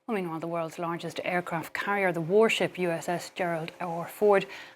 Well, meanwhile, the world's largest aircraft carrier, the warship USS Gerald R,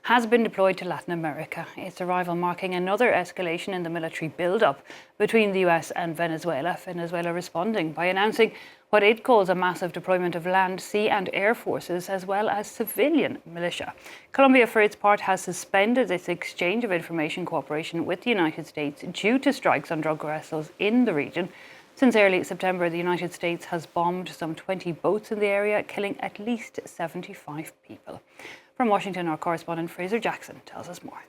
has been deployed to Latin America. Its arrival marking another escalation in the military build-up between the US and Venezuela. Venezuela responding by announcing what it calls a massive deployment of land, sea and air forces, as well as civilian militia. Colombia, for its part, has suspended its exchange of information cooperation with the United States due to strikes on drug vessels in the region. Since early September, the United States has bombed some 20 boats in the area, killing at least 75 people. From Washington, our correspondent Fraser Jackson tells us more.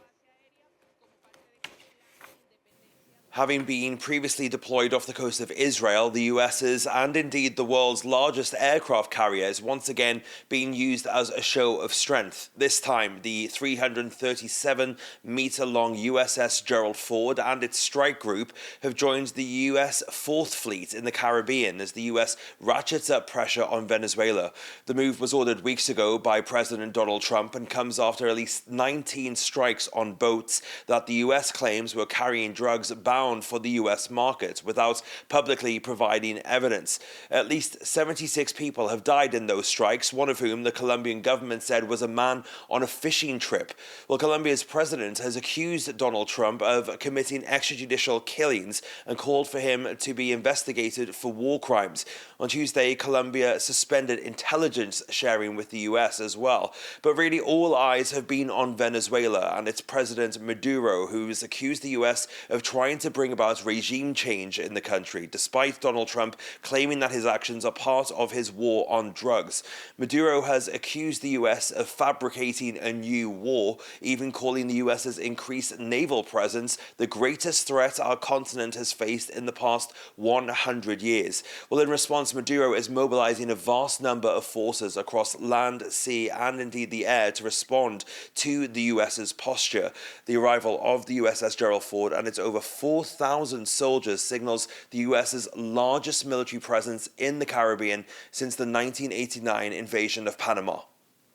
Having been previously deployed off the coast of Israel, the US's and indeed the world's largest aircraft carrier is once again being used as a show of strength. This time, the 337-metre-long USS Gerald R and its strike group have joined the US Fourth Fleet in the Caribbean as the US ratchets up pressure on Venezuela. The move was ordered weeks ago by President Donald Trump and comes after at least 19 strikes on boats that the US claims were carrying drugs bound for the US market without publicly providing evidence. At least 76 people have died in those strikes, one of whom the Colombian government said was a man on a fishing trip. Well, Colombia's president has accused Donald Trump of committing extrajudicial killings and called for him to be investigated for war crimes. On Tuesday, Colombia suspended intelligence sharing with the US as well. But really all eyes have been on Venezuela and its president Maduro, who's accused the US of trying to bring about regime change in the country, despite Donald Trump claiming that his actions are part of his war on drugs. Maduro has accused the US of fabricating a new war, even calling the US's increased naval presence the greatest threat our continent has faced in the past 100 years. Well, in response, Maduro is mobilizing a vast number of forces across land, sea, and indeed the air to respond to the US's posture. The arrival of the USS Gerald R and its over 4,000 soldiers signals the US's largest military presence in the Caribbean since the 1989 invasion of Panama.